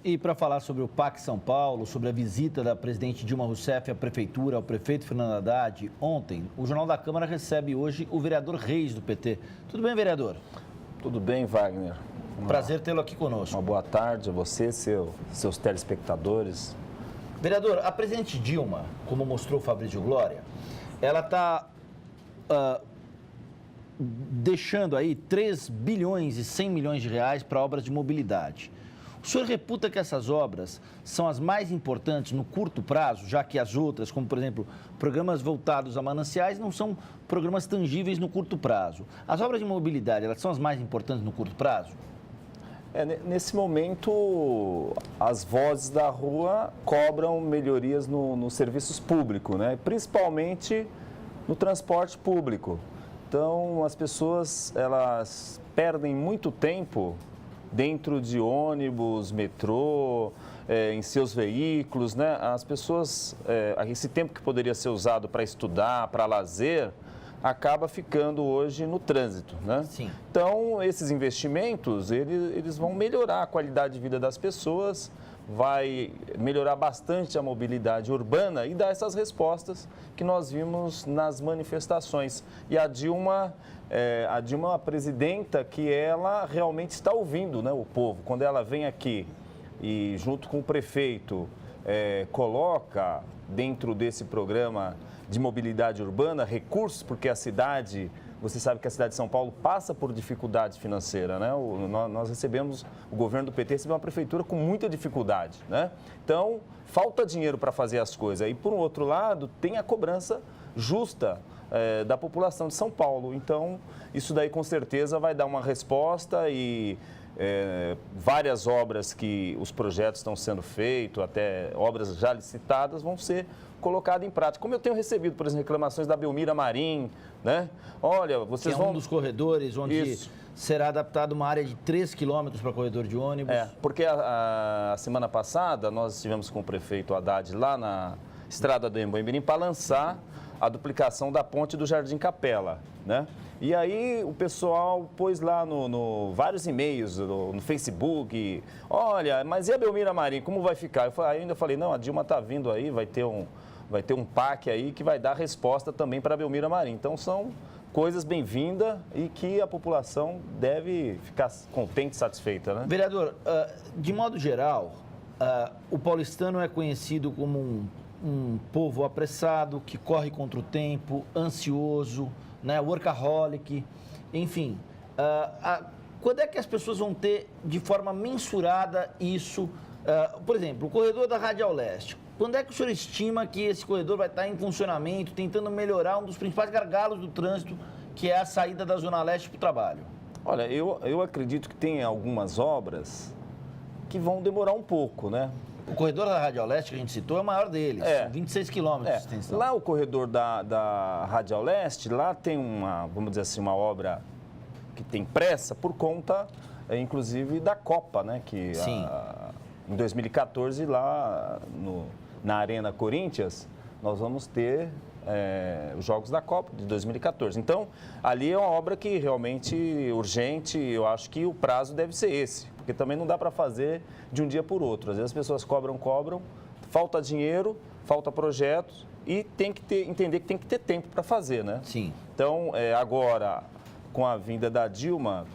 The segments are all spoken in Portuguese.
E para falar sobre o PAC São Paulo, sobre a visita da presidente Dilma Rousseff à prefeitura, ao prefeito Fernando Haddad, ontem, o Jornal da Câmara recebe hoje o vereador Reis, do PT. Tudo bem, vereador? Tudo bem, Wagner. Prazer tê-lo aqui conosco. Uma boa tarde a você, seus telespectadores. Vereador, a presidente Dilma, como mostrou o Fabrício Glória, ela está deixando aí 3 bilhões e 100 milhões de reais para obras de mobilidade. O senhor reputa que essas obras são as mais importantes no curto prazo, já que as outras, como por exemplo, programas voltados a mananciais, não são programas tangíveis no curto prazo. As obras de mobilidade, elas são as mais importantes no curto prazo? Nesse momento, as vozes da rua cobram melhorias nos serviços públicos, né? Principalmente no transporte público. Então, as pessoas, elas perdem muito tempo dentro de ônibus, metrô, em seus veículos, né? As pessoas, esse tempo que poderia ser usado para estudar, para lazer, acaba ficando hoje no trânsito, né? Sim. Então, esses investimentos, eles vão melhorar a qualidade de vida das pessoas, vai melhorar bastante a mobilidade urbana e dar essas respostas que nós vimos nas manifestações. E a Dilma é uma presidenta que ela realmente está ouvindo, né, o povo. Quando ela vem aqui e, junto com o prefeito, coloca dentro desse programa de mobilidade urbana recursos, porque a cidade, você sabe que a cidade de São Paulo passa por dificuldades financeiras, né? Nós recebemos, o governo do PT recebeu uma prefeitura com muita dificuldade, né? Então, falta dinheiro para fazer as coisas. E, por um outro lado, tem a cobrança justa da população de São Paulo. Então, isso daí com certeza vai dar uma resposta e várias obras que os projetos estão sendo feitos, até obras já licitadas, vão ser colocadas em prática. Como eu tenho recebido, por exemplo, reclamações da Belmira Marim, né? Olha, vocês vão... um dos corredores onde será adaptada uma área de 3 quilômetros para corredor de ônibus. Porque a semana passada nós estivemos com o prefeito Haddad lá na estrada do Emboimirim para lançar a duplicação da ponte do Jardim Capela, né? E aí o pessoal pôs lá vários e-mails no Facebook, olha, mas e a Belmira Marim, como vai ficar? Eu ainda falei, não, a Dilma está vindo aí, vai ter um PAC aí que vai dar resposta também para a Belmira Marim. Então são coisas bem-vindas e que a população deve ficar contente e satisfeita, né? Vereador, de modo geral, o paulistano é conhecido como um povo apressado, que corre contra o tempo, ansioso, né, workaholic, enfim. Quando é que as pessoas vão ter de forma mensurada isso? Por exemplo, o corredor da Radial Leste. Quando é que o senhor estima que esse corredor vai estar em funcionamento, tentando melhorar um dos principais gargalos do trânsito, que é a saída da Zona Leste para o trabalho? Olha, eu acredito que tem algumas obras que vão demorar um pouco, né? O corredor da Radial Leste que a gente citou é o maior deles, são 26 quilômetros de extensão. Lá o corredor da Radial Leste, lá tem vamos dizer assim, uma obra que tem pressa por conta, inclusive, da Copa, né? Que em 2014, lá na Arena Corinthians, nós vamos ter os Jogos da Copa de 2014. Então, ali é uma obra que realmente urgente, eu acho que o prazo deve ser esse. Porque também não dá para fazer de um dia por outro. Às vezes as pessoas cobram, falta dinheiro, falta projetos e tem que entender que tem que ter tempo para fazer, né? Sim. Então, agora, com a vinda da Dilma,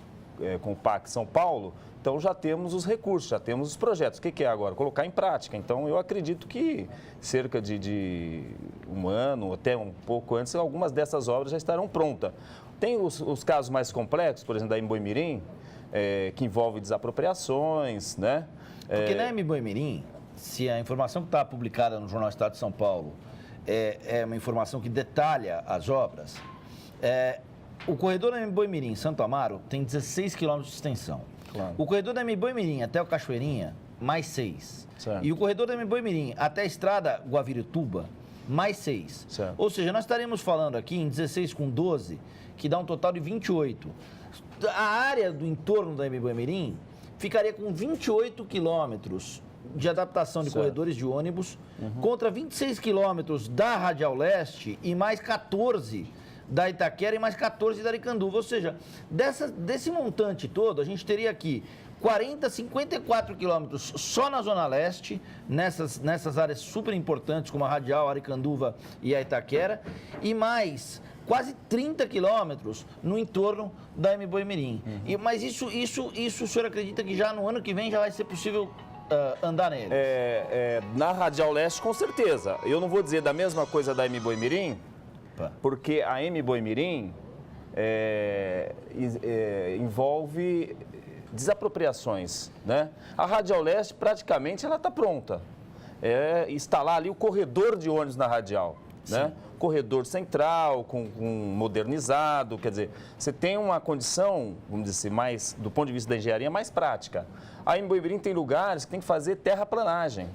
com o PAC São Paulo, então já temos os recursos, já temos os projetos. O que é agora? Colocar em prática. Então, eu acredito que cerca de um ano, até um pouco antes, algumas dessas obras já estarão prontas. Tem os casos mais complexos, por exemplo, da Emboimirim, que envolve desapropriações, né? Porque na Emboimirim, se a informação que está publicada no Jornal Estado de São Paulo é uma informação que detalha as obras, o corredor da Emboimirim, Santo Amaro, tem 16 quilômetros de extensão. Claro. O corredor da Emboimirim até o Cachoeirinha, mais 6. Certo. E o corredor da Emboimirim até a estrada Guavirituba, mais 6. Certo. Ou seja, nós estaremos falando aqui em 16 com 12, que dá um total de 28. A área do entorno da Emboimirim ficaria com 28 quilômetros de adaptação de corredores de ônibus, contra 26 quilômetros da Radial Leste e mais 14 da Itaquera e mais 14 da Aricanduva. Ou seja, desse montante todo, a gente teria aqui 40, 54 quilômetros só na Zona Leste, nessas áreas super importantes como a Radial, Aricanduva e a Itaquera, e mais quase 30 quilômetros no entorno da Mboimirim. Mas isso o senhor acredita que já no ano que vem já vai ser possível andar nele? Na Radial Leste, com certeza. Eu não vou dizer da mesma coisa da Mboimirim, porque a Mboimirim envolve desapropriações, né? A Radial Leste, praticamente, ela está pronta. Instalar ali o corredor de ônibus na Radial, né? Corredor central, com modernizado, quer dizer, você tem uma condição, vamos dizer, mais, do ponto de vista da engenharia, mais prática. A Mboimirim tem lugares que tem que fazer terraplanagem,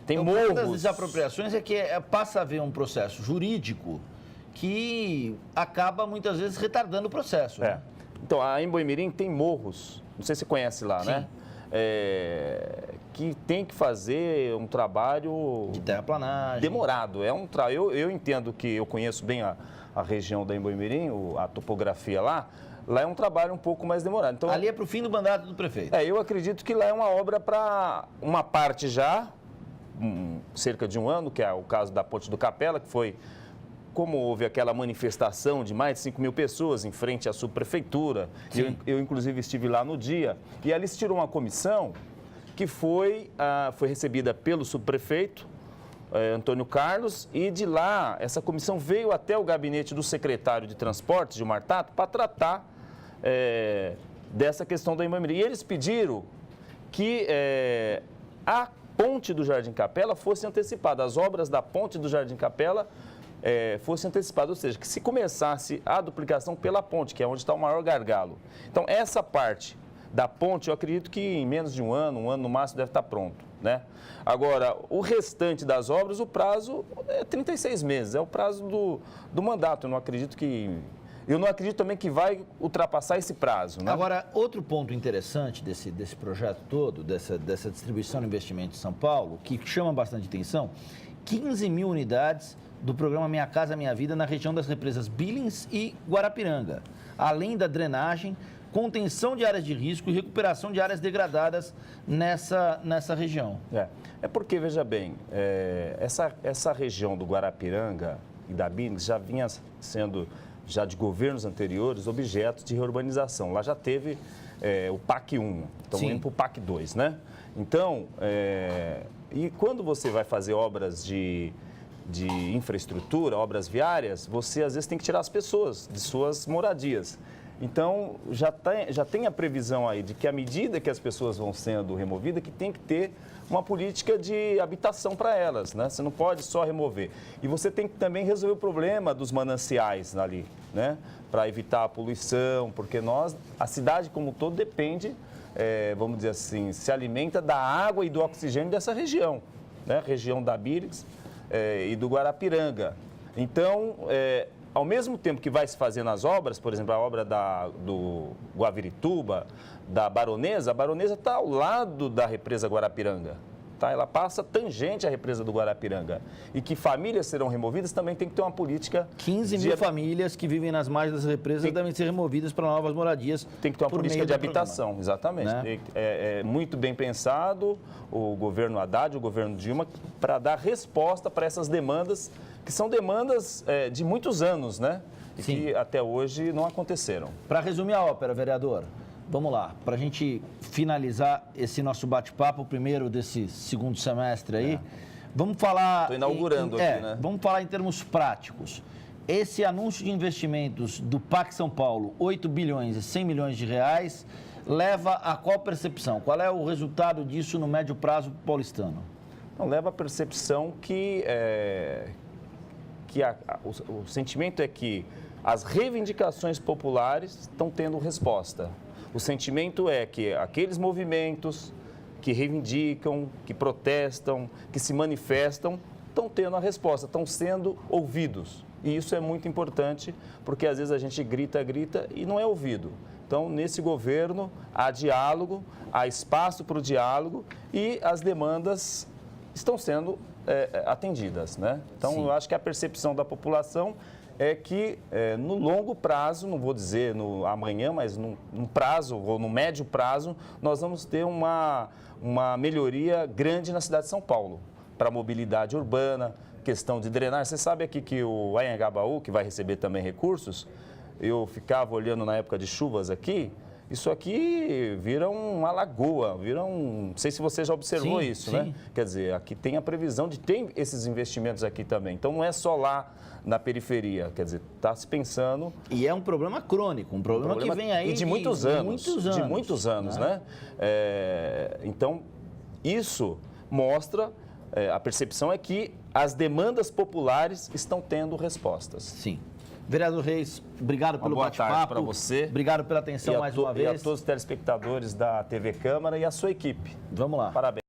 tem morros. Uma das desapropriações é que passa a haver um processo jurídico que acaba, muitas vezes, retardando o processo. Né? Então, a Mboimirim tem morros, não sei se você conhece lá, né? Que tem que fazer um trabalho de terraplanagem demorado. Eu entendo que eu conheço bem a região da Mboimirim, a topografia lá é um trabalho um pouco mais demorado. Então, ali é para o fim do mandato do prefeito. Eu acredito que lá é uma obra para uma parte já, cerca de um ano, que é o caso da Ponte do Capela, que foi como houve aquela manifestação de mais de 5 mil pessoas em frente à subprefeitura. Eu inclusive, estive lá no dia, e ali se tirou uma comissão que foi recebida pelo subprefeito, Antônio Carlos, e de lá, essa comissão veio até o gabinete do secretário de Transportes, Gilmar Tato, para tratar dessa questão da Mboimirim. E eles pediram que a ponte do Jardim Capela fosse antecipada, as obras da ponte do Jardim Capela fosse antecipada, ou seja, que se começasse a duplicação pela ponte, que é onde está o maior gargalo. Então, essa parte da ponte, eu acredito que em menos de um ano no máximo, deve estar pronto, né? Agora, o restante das obras, o prazo é 36 meses, é o prazo do mandato. Eu não acredito também que vai ultrapassar esse prazo, né? Agora, outro ponto interessante desse projeto todo, dessa distribuição de investimento em São Paulo, que chama bastante atenção, 15 mil unidades do programa Minha Casa Minha Vida na região das represas Billings e Guarapiranga, além da drenagem, contenção de áreas de risco e recuperação de áreas degradadas nessa região. É porque, veja bem, essa região do Guarapiranga e da Billings já vinha sendo, já de governos anteriores, objetos de reurbanização. Lá já teve o PAC 1, estamos indo para o PAC 2, né? Então, e quando você vai fazer obras de infraestrutura, obras viárias, você às vezes tem que tirar as pessoas de suas moradias. Então, já tem a previsão aí de que à medida que as pessoas vão sendo removidas, que tem que ter uma política de habitação para elas, né? Você não pode só remover. E você tem que também resolver o problema dos mananciais ali, né? Para evitar a poluição, porque a cidade como um todo depende, vamos dizer assim, se alimenta da água e do oxigênio dessa região, né? Região da Billings e do Guarapiranga. Então, ao mesmo tempo que vai se fazendo as obras, por exemplo, a obra do Guavirituba, da Baronesa, a Baronesa está ao lado da represa Guarapiranga. Tá? Ela passa tangente à represa do Guarapiranga. E que famílias serão removidas também tem que ter uma política... 15 mil famílias que vivem nas margens das represas devem ser removidas para novas moradias. Tem que ter uma política de habitação, programa. Exatamente. Né? É muito bem pensado o governo Haddad, o governo Dilma, para dar resposta para essas demandas, que são demandas de muitos anos, né? E que até hoje não aconteceram. Para resumir a ópera, vereador, vamos lá, para a gente finalizar esse nosso bate-papo, o primeiro desse segundo semestre aí, vamos falar... Estou inaugurando aqui, né? Vamos falar em termos práticos. Esse anúncio de investimentos do PAC São Paulo, 8 bilhões e 100 milhões de reais, leva a qual percepção? Qual é o resultado disso no médio prazo paulistano? Não, leva a percepção que o sentimento é que as reivindicações populares estão tendo resposta. O sentimento é que aqueles movimentos que reivindicam, que protestam, que se manifestam, estão tendo a resposta, estão sendo ouvidos. E isso é muito importante, porque às vezes a gente grita e não é ouvido. Então, nesse governo, há diálogo, há espaço para o diálogo e as demandas estão sendo atendidas, né? Então, eu acho que a percepção da população é que no longo prazo, não vou dizer no amanhã, mas no prazo ou no médio prazo, nós vamos ter uma melhoria grande na cidade de São Paulo para a mobilidade urbana, questão de drenagem. Você sabe aqui que o Anhangabaú, que vai receber também recursos, eu ficava olhando na época de chuvas aqui, isso aqui vira uma lagoa, não sei se você já observou Sim, isso, sim. né? Quer dizer, aqui tem a previsão de ter esses investimentos aqui também. Então, não é só lá na periferia, quer dizer, está se pensando... E é um problema crônico, um problema que vem aí e de muitos anos. De muitos anos, né? Então, isso mostra, a percepção é que as demandas populares estão tendo respostas. Sim. Vereador Reis, obrigado pelo boa tarde bate-papo. para você. Obrigado pela atenção mais uma vez. E a todos os telespectadores da TV Câmara e a sua equipe. Vamos lá. Parabéns.